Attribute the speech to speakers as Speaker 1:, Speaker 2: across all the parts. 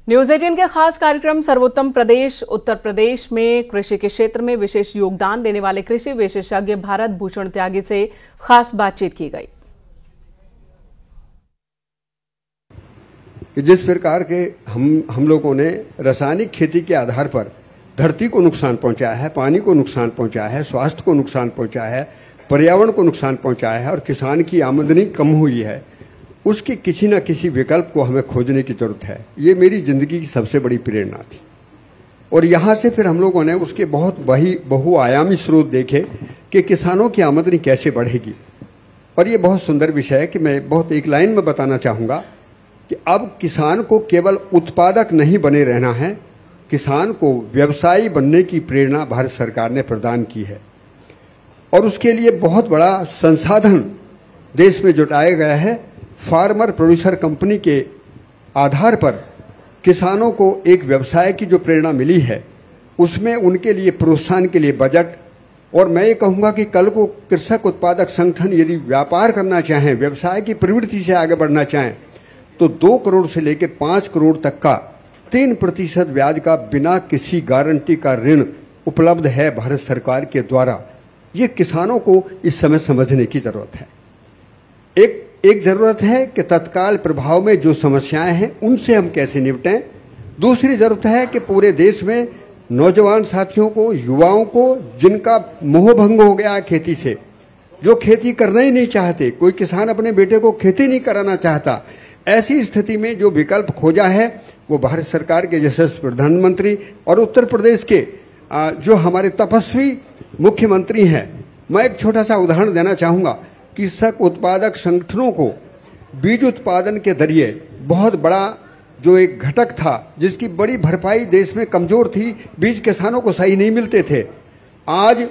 Speaker 1: News 18 के खास कार्यक्रम सर्वोत्तम प्रदेश उत्तर प्रदेश में कृषि के क्षेत्र में विशेष योगदान देने वाले कृषि विशेषज्ञ भारत भूषण त्यागी से खास बातचीत की गई।
Speaker 2: जिस प्रकार के हम लोगों ने रासायनिक खेती के आधार पर धरती को नुकसान पहुंचाया है, पानी को नुकसान पहुंचाया है, स्वास्थ्य को नुकसान पहुंचाया है, पर्यावरण को नुकसान पहुंचाया है और किसान की आमदनी कम हुई है, उसके किसी न किसी विकल्प को हमें खोजने की जरूरत है। ये मेरी जिंदगी की सबसे बड़ी प्रेरणा थी और यहाँ से फिर हम लोगों ने उसके बहुत बहुआयामी स्रोत देखे कि किसानों की आमदनी कैसे बढ़ेगी। और ये बहुत सुंदर विषय है कि मैं बहुत एक लाइन में बताना चाहूँगा कि अब किसान को केवल उत्पादक नहीं बने रहना है, किसान को व्यवसायी बनने की प्रेरणा भारत सरकार ने प्रदान की है और उसके लिए बहुत बड़ा संसाधन देश में जुटाया गया है। फार्मर प्रोड्यूसर कंपनी के आधार पर किसानों को एक व्यवसाय की जो प्रेरणा मिली है, उसमें उनके लिए प्रोत्साहन के लिए बजट, और मैं ये कहूँगा कि कल को कृषक उत्पादक संगठन यदि व्यापार करना चाहें, व्यवसाय की प्रवृत्ति से आगे बढ़ना चाहें, तो 2 करोड़ से लेकर 5 करोड़ तक का 3% ब्याज का बिना किसी गारंटी का ऋण उपलब्ध है भारत सरकार के द्वारा। ये किसानों को इस समय समझने की जरूरत है। एक जरूरत है कि तत्काल प्रभाव में जो समस्याएं हैं उनसे हम कैसे निपटें। दूसरी जरूरत है कि पूरे देश में नौजवान साथियों को, युवाओं को, जिनका मोह भंग हो गया खेती से, जो खेती करना ही नहीं चाहते, कोई किसान अपने बेटे को खेती नहीं कराना चाहता, ऐसी स्थिति में जो विकल्प खोजा है वो भारत सरकार के यशस्वी प्रधानमंत्री और उत्तर प्रदेश के जो हमारे तपस्वी मुख्यमंत्री हैं। मैं एक छोटा सा उदाहरण देना चाहूँगा। कृषक उत्पादक संगठनों को बीज उत्पादन के जरिए बहुत बड़ा जो एक घटक था, जिसकी बड़ी भरपाई देश में कमजोर थी, बीज किसानों को सही नहीं मिलते थे, आज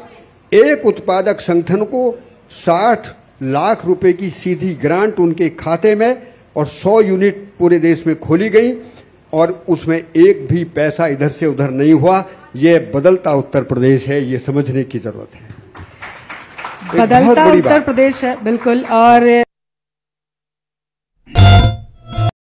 Speaker 2: एक उत्पादक संगठन को 60 लाख रुपए की सीधी ग्रांट उनके खाते में और 100 यूनिट पूरे देश में खोली गई और उसमें एक भी पैसा इधर से उधर नहीं हुआ। ये बदलता उत्तर प्रदेश है, ये समझने की जरूरत है।
Speaker 3: बदलता उत्तर प्रदेश है, बिल्कुल। और